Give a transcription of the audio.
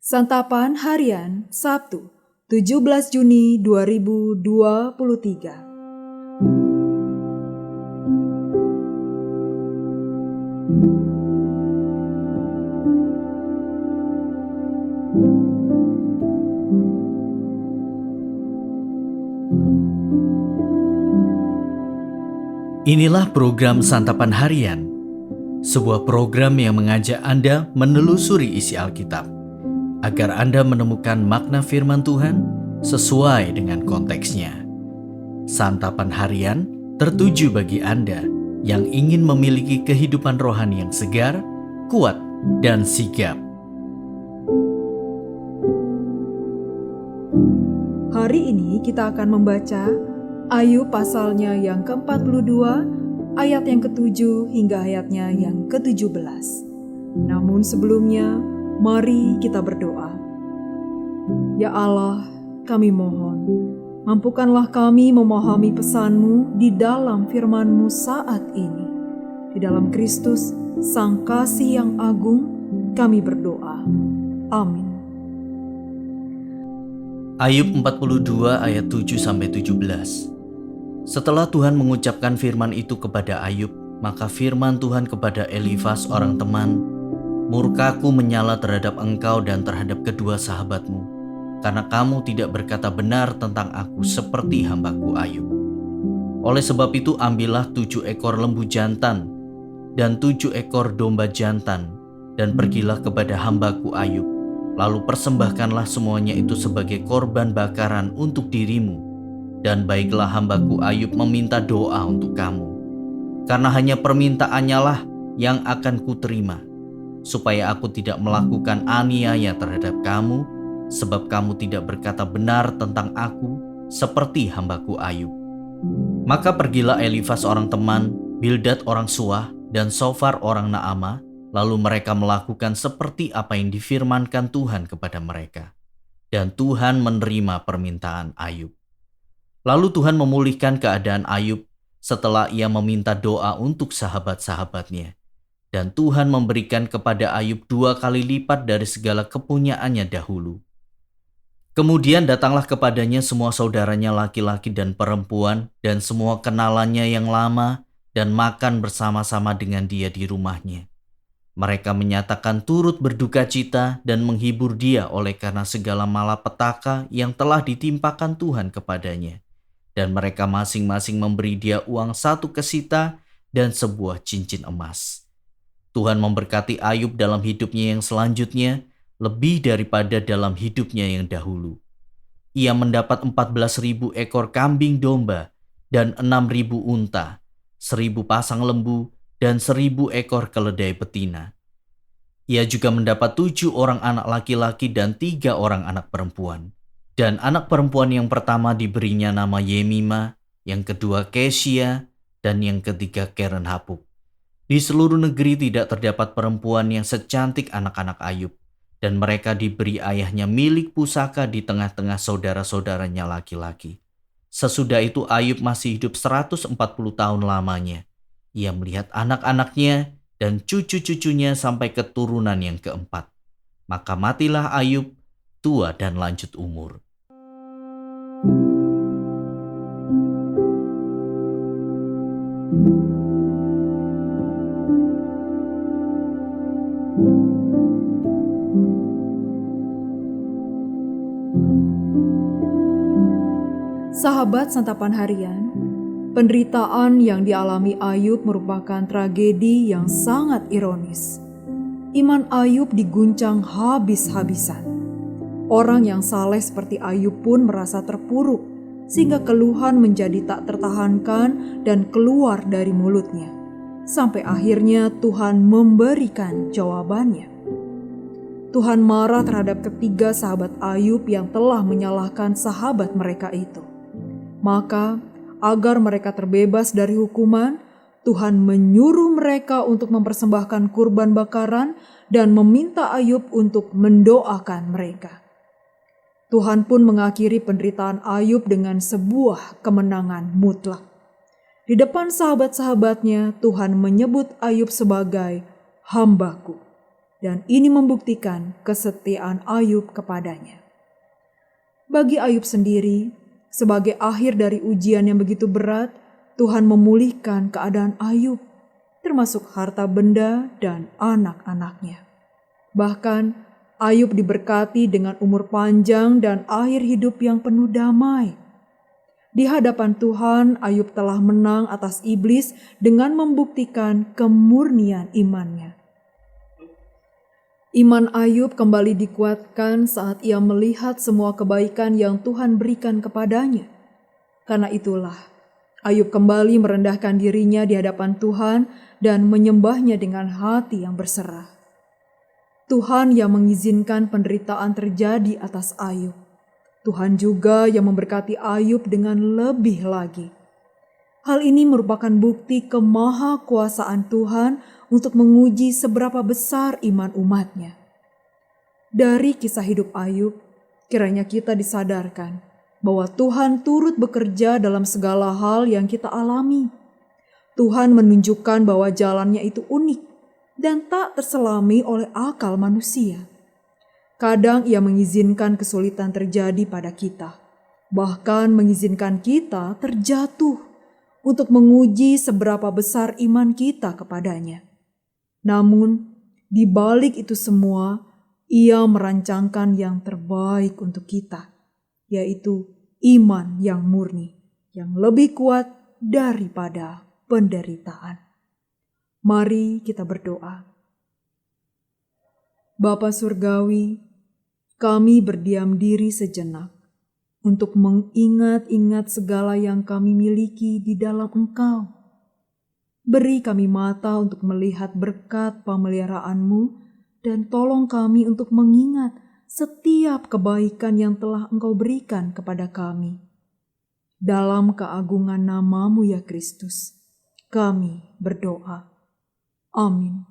Santapan Harian Sabtu 17 Juni 2023. Inilah program Santapan Harian, sebuah program yang mengajak Anda menelusuri isi Alkitab, agar Anda menemukan makna firman Tuhan sesuai dengan konteksnya. Santapan Harian tertuju bagi Anda yang ingin memiliki kehidupan rohani yang segar, kuat, dan sigap. Hari ini kita akan membaca Ayub pasalnya yang ke-42, ayat yang ke-7 hingga ayatnya yang ke-17. Namun sebelumnya, mari kita berdoa. Ya Allah, kami mohon, mampukanlah kami memahami pesan-Mu di dalam firman-Mu saat ini. Di dalam Kristus, Sang Kasih yang agung, kami berdoa. Amin. Ayub 42 ayat 7-17. Setelah Tuhan mengucapkan firman itu kepada Ayub, maka firman Tuhan kepada Elifas orang teman, "Murkaku menyala terhadap engkau dan terhadap kedua sahabatmu, karena kamu tidak berkata benar tentang aku seperti hambaku Ayub. Oleh sebab itu ambillah 7 ekor lembu jantan dan 7 ekor domba jantan, dan pergilah kepada hambaku Ayub. Lalu persembahkanlah semuanya itu sebagai korban bakaran untuk dirimu. Dan baiklah hambaku Ayub meminta doa untuk kamu, karena hanya permintaannya lah yang akan kuterima, supaya aku tidak melakukan aniaya terhadap kamu, sebab kamu tidak berkata benar tentang aku seperti hambaku Ayub." Maka pergilah Elifas orang teman, Bildad orang Suah, dan Sofar orang Naamah, lalu mereka melakukan seperti apa yang difirmankan Tuhan kepada mereka. Dan Tuhan menerima permintaan Ayub. Lalu Tuhan memulihkan keadaan Ayub setelah ia meminta doa untuk sahabat-sahabatnya. Dan Tuhan memberikan kepada Ayub 2 kali lipat dari segala kepunyaannya dahulu. Kemudian datanglah kepadanya semua saudaranya laki-laki dan perempuan dan semua kenalannya yang lama, dan makan bersama-sama dengan dia di rumahnya. Mereka menyatakan turut berduka cita dan menghibur dia oleh karena segala malapetaka yang telah ditimpakan Tuhan kepadanya. Dan mereka masing-masing memberi dia uang 1 kesita dan sebuah cincin emas. Tuhan memberkati Ayub dalam hidupnya yang selanjutnya, lebih daripada dalam hidupnya yang dahulu. Ia mendapat 14.000 ekor kambing domba dan 6.000 unta, 1.000 pasang lembu, dan 1.000 ekor keledai betina. Ia juga mendapat 7 orang anak laki-laki dan 3 orang anak perempuan. Dan anak perempuan yang pertama diberinya nama Yemima, yang kedua Kesia, dan yang ketiga Keren Hapuk. Di seluruh negeri tidak terdapat perempuan yang secantik anak-anak Ayub, dan mereka diberi ayahnya milik pusaka di tengah-tengah saudara-saudaranya laki-laki. Sesudah itu Ayub masih hidup 140 tahun lamanya. Ia melihat anak-anaknya dan cucu-cucunya sampai keturunan yang keempat. Maka matilah Ayub, tua dan lanjut umur. Sahabat Santapan Harian, penderitaan yang dialami Ayub merupakan tragedi yang sangat ironis. Iman Ayub diguncang habis-habisan. Orang yang saleh seperti Ayub pun merasa terpuruk, sehingga keluhan menjadi tak tertahankan dan keluar dari mulutnya. Sampai akhirnya Tuhan memberikan jawabannya. Tuhan marah terhadap ketiga sahabat Ayub yang telah menyalahkan sahabat mereka itu. Maka, agar mereka terbebas dari hukuman, Tuhan menyuruh mereka untuk mempersembahkan kurban bakaran dan meminta Ayub untuk mendoakan mereka. Tuhan pun mengakhiri penderitaan Ayub dengan sebuah kemenangan mutlak. Di depan sahabat-sahabatnya, Tuhan menyebut Ayub sebagai hambaku. dan ini membuktikan kesetiaan Ayub kepadanya. Bagi Ayub sendiri, sebagai akhir dari ujian yang begitu berat, Tuhan memulihkan keadaan Ayub, termasuk harta benda dan anak-anaknya. Bahkan Ayub diberkati dengan umur panjang dan akhir hidup yang penuh damai. Di hadapan Tuhan, Ayub telah menang atas iblis dengan membuktikan kemurnian imannya. Iman Ayub kembali dikuatkan saat ia melihat semua kebaikan yang Tuhan berikan kepadanya. Karena itulah, Ayub kembali merendahkan dirinya di hadapan Tuhan dan menyembahnya dengan hati yang berserah. Tuhan yang mengizinkan penderitaan terjadi atas Ayub. Tuhan juga yang memberkati Ayub dengan lebih lagi. Hal ini merupakan bukti kemahakuasaan Tuhan untuk menguji seberapa besar iman umatnya. Dari kisah hidup Ayub, kiranya kita disadarkan bahwa Tuhan turut bekerja dalam segala hal yang kita alami. Tuhan menunjukkan bahwa jalannya itu unik dan tak terselami oleh akal manusia. Kadang ia mengizinkan kesulitan terjadi pada kita, bahkan mengizinkan kita terjatuh untuk menguji seberapa besar iman kita kepadanya. Namun, di balik itu semua, ia merancangkan yang terbaik untuk kita, yaitu iman yang murni, yang lebih kuat daripada penderitaan. Mari kita berdoa. Bapa Surgawi, kami berdiam diri sejenak untuk mengingat-ingat segala yang kami miliki di dalam Engkau. Beri kami mata untuk melihat berkat pemeliharaan-Mu dan tolong kami untuk mengingat setiap kebaikan yang telah Engkau berikan kepada kami. Dalam keagungan nama-Mu ya Kristus, kami berdoa. Amin.